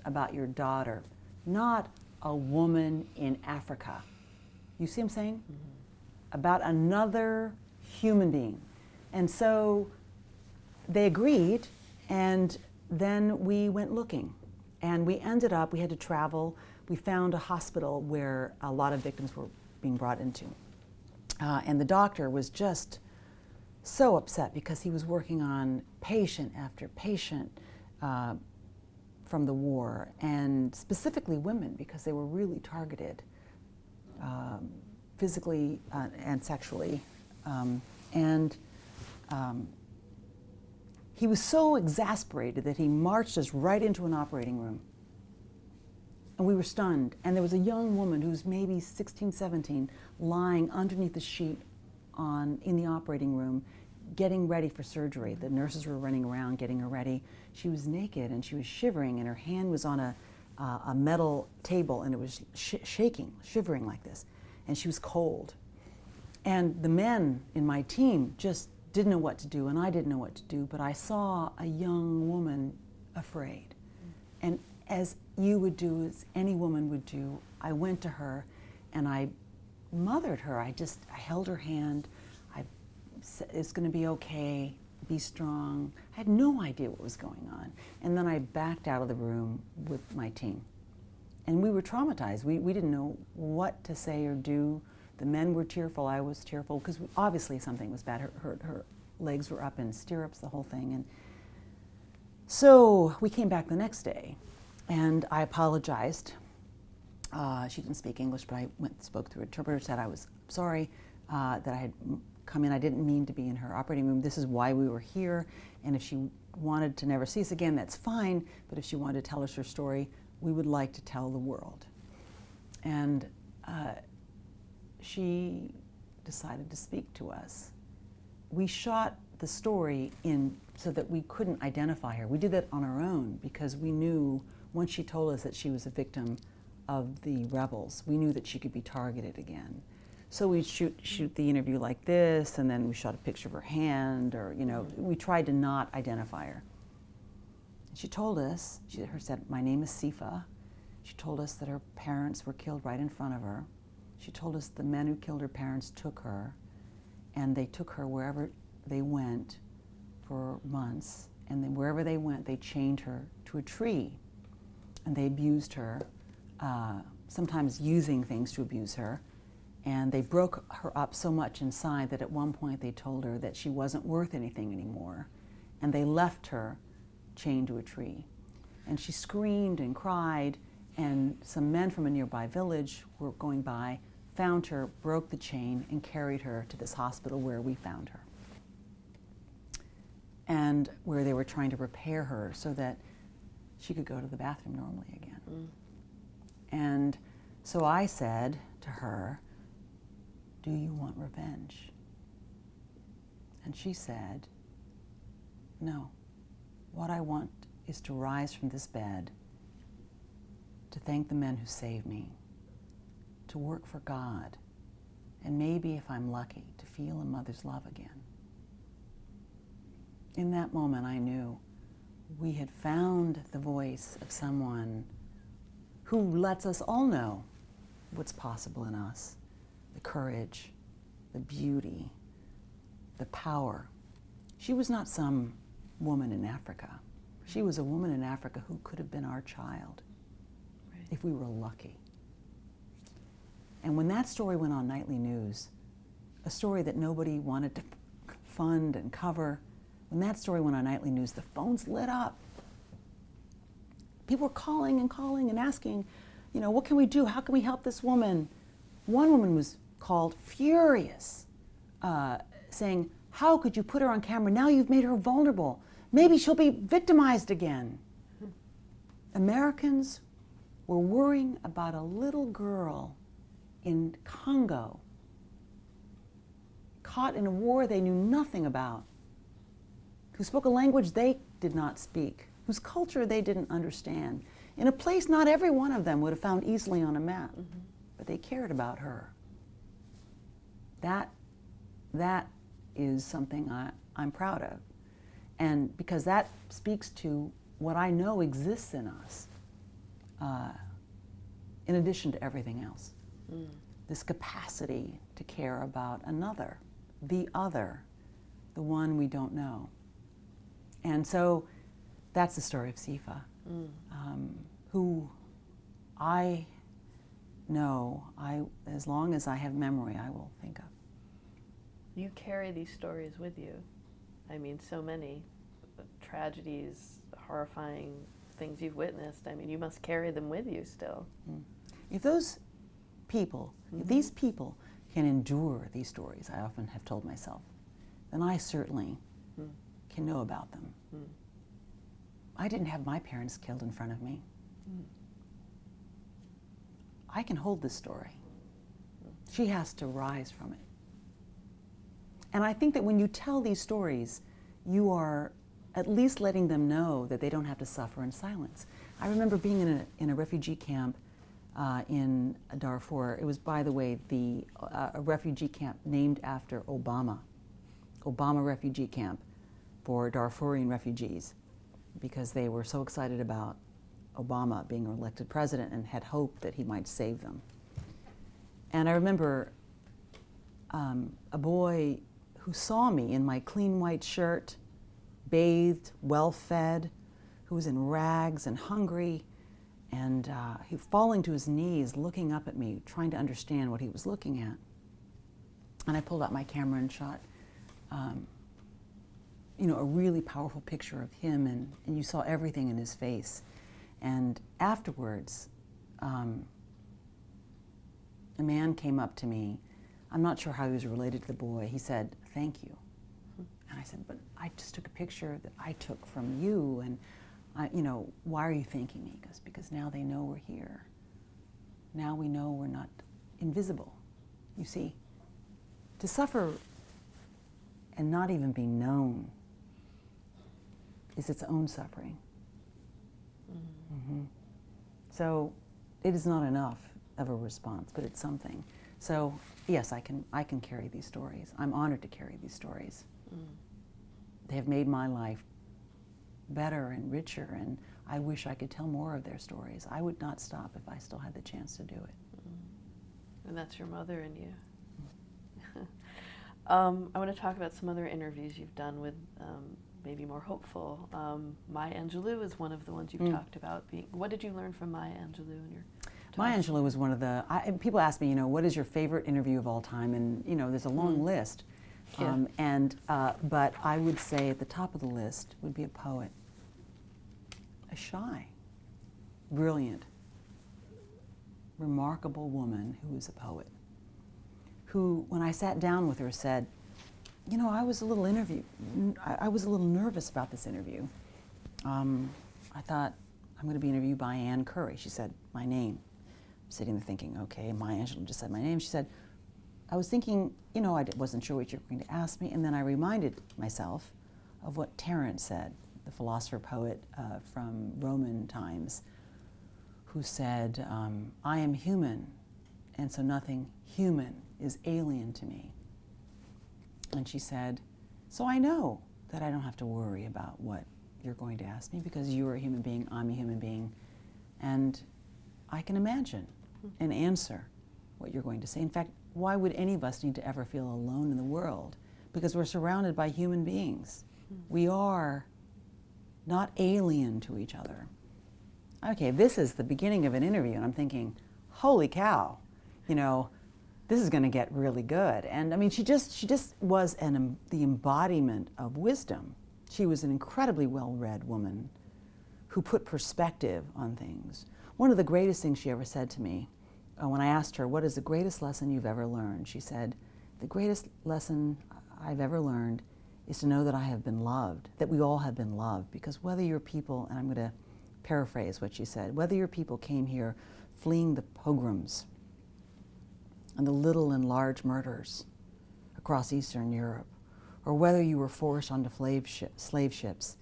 about your daughter, not a woman in Africa. You see what I'm saying? Mm-hmm. About another human being. And so they agreed, and then we went looking. And we ended up, we had to travel. We found a hospital where a lot of victims were being brought into. And the doctor was just so upset because he was working on patient after patient from the war, and specifically women, because they were really targeted physically and sexually. He was so exasperated that he marched us right into an operating room. And we were stunned. And there was a young woman who was maybe 16, 17, lying underneath the sheet in the operating room, getting ready for surgery. The nurses were running around getting her ready. She was naked and she was shivering, and her hand was on a metal table, and it was shaking, shivering like this. And she was cold. And the men in my team just didn't know what to do, and I didn't know what to do, but I saw a young woman afraid. And as you would do, as any woman would do, I went to her and I mothered her. I held her hand. I said, it's going to be okay, be strong. I had no idea what was going on. And then I backed out of the room with my team. And we were traumatized. We didn't know what to say or do. The men were tearful, I was tearful, because obviously something was bad. Her legs were up in stirrups, the whole thing. And so we came back the next day, and I apologized. She didn't speak English, but I spoke to her interpreter, said I was sorry that I had come in. I didn't mean to be in her operating room. This is why we were here, and if she wanted to never see us again, that's fine, but if she wanted to tell us her story, we would like to tell the world. And she decided to speak to us. We shot the story so that we couldn't identify her. We did that on our own because we knew once she told us that she was a victim of the rebels, we knew that she could be targeted again. So we'd shoot the interview like this, and then we shot a picture of her hand, or we tried to not identify her. She told us, she said, "My name is Sifa." She told us that her parents were killed right in front of her. She told us the men who killed her parents took her, and they took her wherever they went for months. And then wherever they went, they chained her to a tree. And they abused her, sometimes using things to abuse her. And they broke her up so much inside that at one point they told her that she wasn't worth anything anymore. And they left her chained to a tree. And she screamed and cried, and some men from a nearby village were going by, found her, broke the chain, and carried her to this hospital where we found her. and where they were trying to repair her so that she could go to the bathroom normally again. And so I said to her, "Do you want revenge?" And she said, "No. What I want is to rise from this bed, to thank the men who saved me, to work for God, and maybe, if I'm lucky, to feel a mother's love again." In that moment, I knew we had found the voice of someone who lets us all know what's possible in us, the courage, the beauty, the power. She was not some woman in Africa. She was a woman in Africa who could have been our child, Right. if we were lucky. And when that story went on nightly news, a story that nobody wanted to fund and cover, when that story went on nightly news, the phones lit up. People were calling and asking, what can we do? How can we help this woman? One woman was called furious, saying, "How could you put her on camera? Now you've made her vulnerable. Maybe she'll be victimized again." Americans were worrying about a little girl in Congo, caught in a war they knew nothing about, who spoke a language they did not speak, whose culture they didn't understand, in a place not every one of them would have found easily on a map, but they cared about her. That is something I'm proud of. And because that speaks to what I know exists in us, in addition to everything else. This capacity to care about another, the other, the one we don't know. And so that's the story of Sifa, who I know, as long as I have memory, I will think of. You carry these stories with you. I mean, so many tragedies, horrifying things you've witnessed. I mean, you must carry them with you still. If those people, if these people can endure these stories, I often have told myself, then I certainly can know about them. I didn't have my parents killed in front of me. I can hold this story. She has to rise from it. And I think that when you tell these stories, you are at least letting them know that they don't have to suffer in silence. I remember being in a refugee camp in Darfur. It was, by the way, a refugee camp named after Obama Refugee Camp for Darfurian refugees, because they were so excited about Obama being elected president and had hoped that he might save them. And I remember a boy who saw me in my clean white shirt, bathed, well-fed, who was in rags and hungry, and he falling to his knees, looking up at me, trying to understand what he was looking at. And I pulled out my camera and shot a really powerful picture of him, and you saw everything in his face. And afterwards, a man came up to me. I'm not sure how he was related to the boy. He said, "Thank you." And I said, "But I just took a picture that I took from you, and why are you thanking me?" He goes, "Because now they know we're here. Now we know we're not invisible." You see, to suffer and not even be known is its own suffering. So it is not enough of a response, but it's something. So yes, I can carry these stories. I'm honored to carry these stories. They have made my life better and richer, and I wish I could tell more of their stories. I would not stop if I still had the chance to do it. And that's your mother in you. I want to talk about some other interviews you've done with maybe more hopeful. Maya Angelou is one of the ones you've talked about. What did you learn from Maya Angelou in your talk? Maya Angelou was one of the, people ask me, what is your favorite interview of all time? And, there's a long list. Yeah. But I would say at the top of the list would be a poet. A shy, brilliant, remarkable woman who is a poet, who, when I sat down with her, said, I was a little I was a little nervous about this interview. I thought, I'm going to be interviewed by Ann Curry. She said my name. I'm sitting there thinking, okay, Maya Angelou just said my name. She said, I was thinking, I wasn't sure what you were going to ask me, and then I reminded myself of what Terence said, the philosopher poet from Roman times, who said, I am human, and so nothing human is alien to me. And she said, so I know that I don't have to worry about what you're going to ask me, because you're a human being, I'm a human being, and I can imagine and answer what you're going to say. In fact, why would any of us need to ever feel alone in the world? Because we're surrounded by human beings. We are not alien to each other. Okay, this is the beginning of an interview, and I'm thinking, holy cow, this is going to get really good. And I mean, she just was the embodiment of wisdom. She was an incredibly well-read woman who put perspective on things. One of the greatest things she ever said to me, when I asked her, what is the greatest lesson you've ever learned? She said, the greatest lesson I've ever learned is to know that I have been loved, that we all have been loved. Because whether your people, and I'm going to paraphrase what she said, whether your people came here fleeing the pogroms and the little and large murders across Eastern Europe, or whether you were forced onto slave ships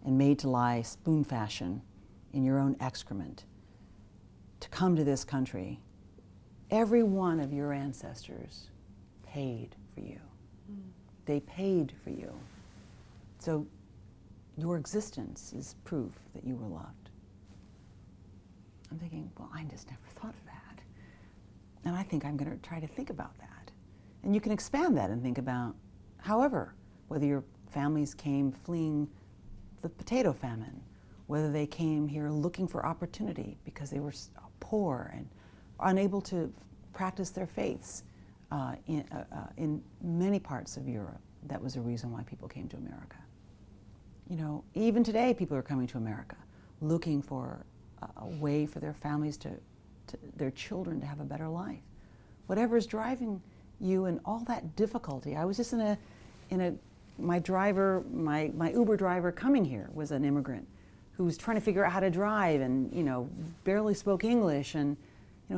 and made to lie spoon fashion in your own excrement, to come to this country, every one of your ancestors paid for you. They paid for you. So your existence is proof that you were loved. I'm thinking, well, I just never thought of that. And I think I'm going to try to think about that. And you can expand that and think about, however, whether your families came fleeing the potato famine, whether they came here looking for opportunity because they were poor and unable to practice their faiths in many parts of Europe. That was a reason why people came to America. Even today, people are coming to America looking for a way for their families their children to have a better life. Whatever is driving you and all that difficulty. I was just my Uber driver coming here was an immigrant who was trying to figure out how to drive and, barely spoke English, and,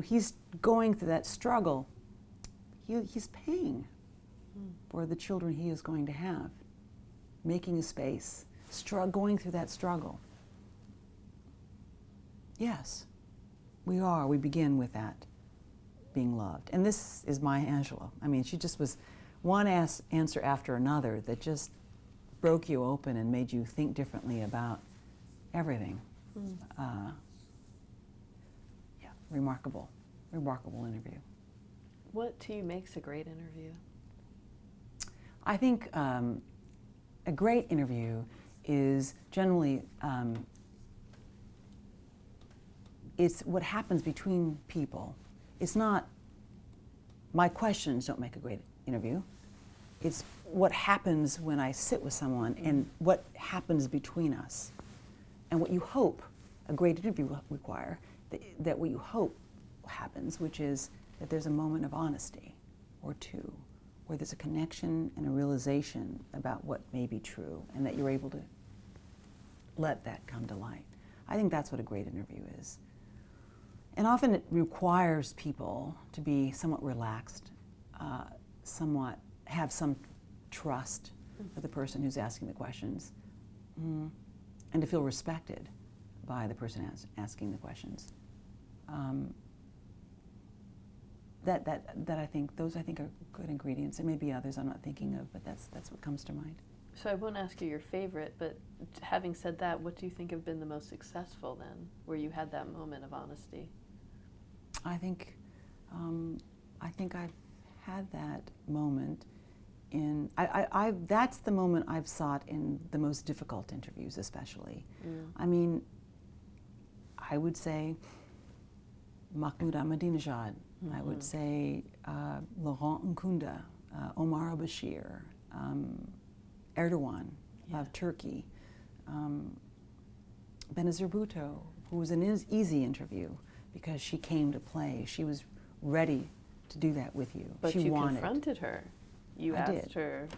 he's going through that struggle. He's paying for the children he is going to have, making a space, going through that struggle. Yes, we begin with that, being loved. And this is Maya Angelou. I mean, she just was one answer after another that just broke you open and made you think differently about everything. Remarkable interview. What to you makes a great interview? I think a great interview is generally it's what happens between people. It's not, my questions don't make a great interview. It's what happens when I sit with someone and what happens between us. And what you hope a great interview will require, that what you hope happens, which is that there's a moment of honesty or two, where there's a connection and a realization about what may be true, and that you're able to let that come to light. I think that's what a great interview is. And often it requires people to be somewhat relaxed, have some trust for the person who's asking the questions, and to feel respected by the person asking the questions. That I think, those I think are good ingredients. There may be others I'm not thinking of, but that's what comes to mind. So I won't ask you your favorite, but having said that, what do you think have been the most successful then, where you had that moment of honesty? I think I've had that moment in, that's the moment I've sought in the most difficult interviews, especially. I mean, I would say Mahmoud Ahmadinejad, I would say Laurent Nkunda, Omar al-Bashir, Erdogan of Turkey, Benazir Bhutto, who was an easy interview because she came to play. She was ready to do that with you. But she you wanted. Confronted her. You asked her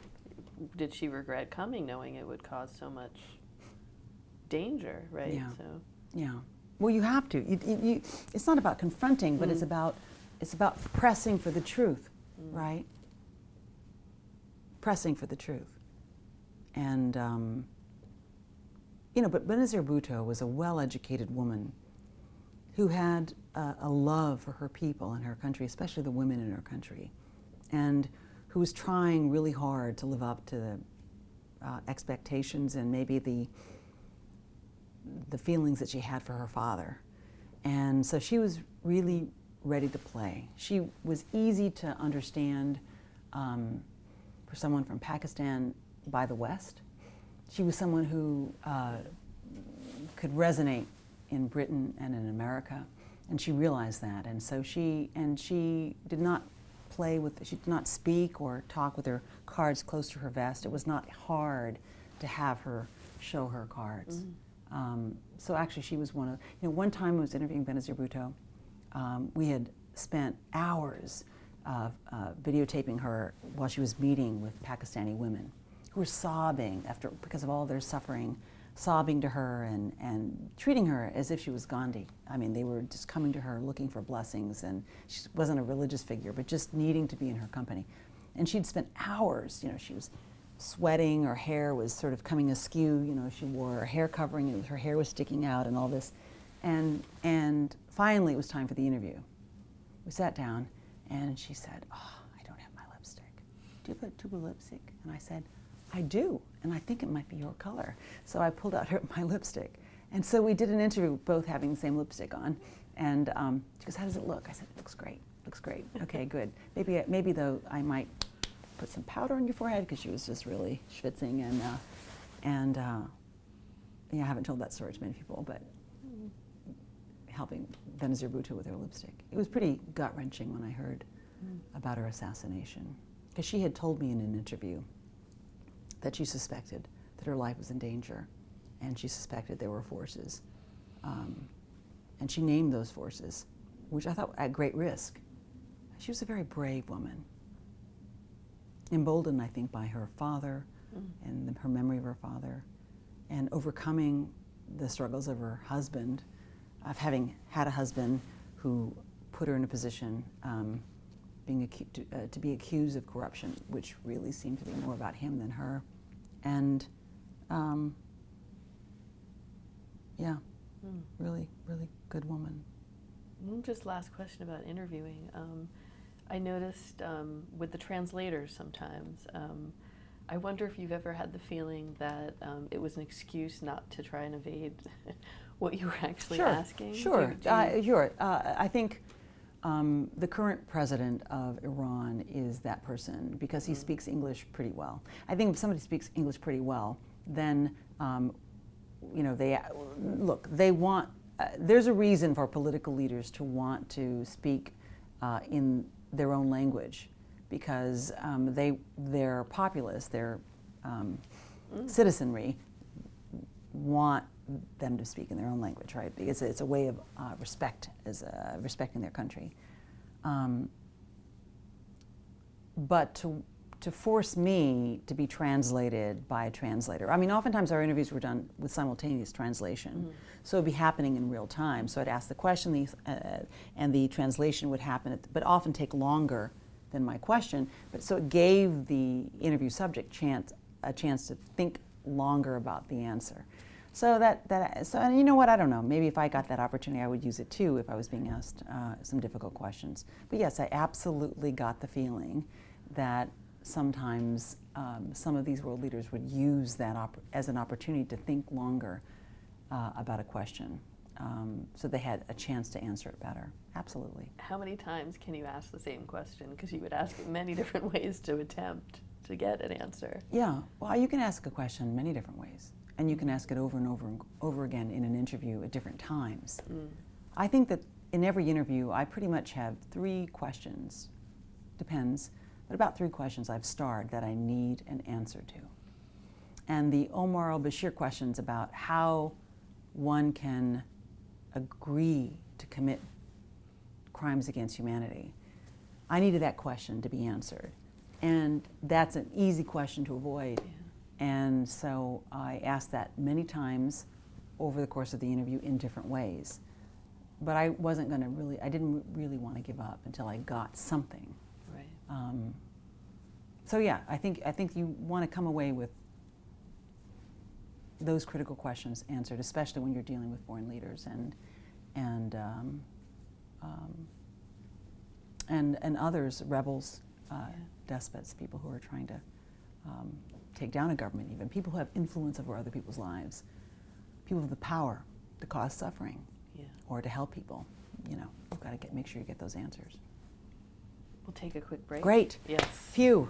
did she regret coming, knowing it would cause so much danger, right? Yeah. So Yeah. Well, you have to. It's not about confronting, but it's about pressing for the truth, right? Pressing for the truth. And, but Benazir Bhutto was a well-educated woman who had a love for her people and her country, especially the women in her country, and who was trying really hard to live up to the expectations and maybe the feelings that she had for her father. And so she was really ready to play. She was easy to understand for someone from Pakistan by the West. She was someone who could resonate in Britain and in America, and she realized that. And so she did not she did not speak or talk with her cards close to her vest. It was not hard to have her show her cards. So actually she was one time I was interviewing Benazir Bhutto, we had spent hours videotaping her while she was meeting with Pakistani women who were sobbing because of all their suffering, sobbing to her and treating her as if she was Gandhi. I mean, they were just coming to her looking for blessings, and she wasn't a religious figure, but just needing to be in her company. And she'd spent hours, she was sweating, her hair was sort of coming askew, she wore her hair covering, and her hair was sticking out and all this. And finally it was time for the interview. We sat down and she said, "Oh, I don't have my lipstick. Do you have a tube of lipstick?" And I said, "I do, and I think it might be your color." So I pulled out my lipstick. And so we did an interview, both having the same lipstick on. And she goes, "How does it look?" I said, "It looks great, looks great." Okay, good. Maybe though I might put some powder on your forehead, because she was just really schwitzing, and I haven't told that story to many people, but helping Benazir Bhutto with her lipstick. It was pretty gut-wrenching when I heard about her assassination, because she had told me in an interview that she suspected that her life was in danger, and she suspected there were forces, and she named those forces, which I thought at great risk. She was a very brave woman, emboldened, I think, by her father and her memory of her father, and overcoming the struggles of her husband, of having had a husband who put her in a position to be accused of corruption, which really seemed to be more about him than her. And really, really good woman. Just last question about interviewing. I noticed with the translators sometimes, I wonder if you've ever had the feeling that it was an excuse not to try and evade what you were actually asking? Sure. I think the current president of Iran is that person, because he speaks English pretty well. I think if somebody speaks English pretty well, then they want. There's a reason for political leaders to want to speak in their own language, because their populace, their citizenry, want them to speak in their own language, right? Because it's a way of respecting their country. But to force me to be translated by a translator. I mean, oftentimes our interviews were done with simultaneous translation, so it'd be happening in real time. So I'd ask the question, and the translation would happen, but often take longer than my question. But so it gave the interview subject a chance to think longer about the answer. So and you know what? I don't know. Maybe if I got that opportunity, I would use it too if I was being asked some difficult questions. But yes, I absolutely got the feeling that sometimes some of these world leaders would use that as an opportunity to think longer about a question, so they had a chance to answer it better. Absolutely. How many times can you ask the same question? Because you would ask it many different ways to attempt to get an answer. Yeah, well, you can ask a question many different ways, and you can ask it over and over and over again in an interview at different times. I think that in every interview, I pretty much have 3 questions, depends, but about 3 questions I've starred that I need an answer to. And the Omar al-Bashir questions about how one can agree to commit crimes against humanity, I needed that question to be answered. And that's an easy question to avoid. Yeah. And so I asked that many times over the course of the interview in different ways. But I wasn't going to really, I didn't really want to give up until I got something. Right. So yeah, I think you want to come away with those critical questions answered, especially when you're dealing with foreign leaders and others, rebels, despots, people who are trying to take down a government, even people who have influence over other people's lives, people with the power to cause suffering, Yeah. or to help people. You've got to make sure you get those answers. We'll take a quick break. Great. Yes. Phew.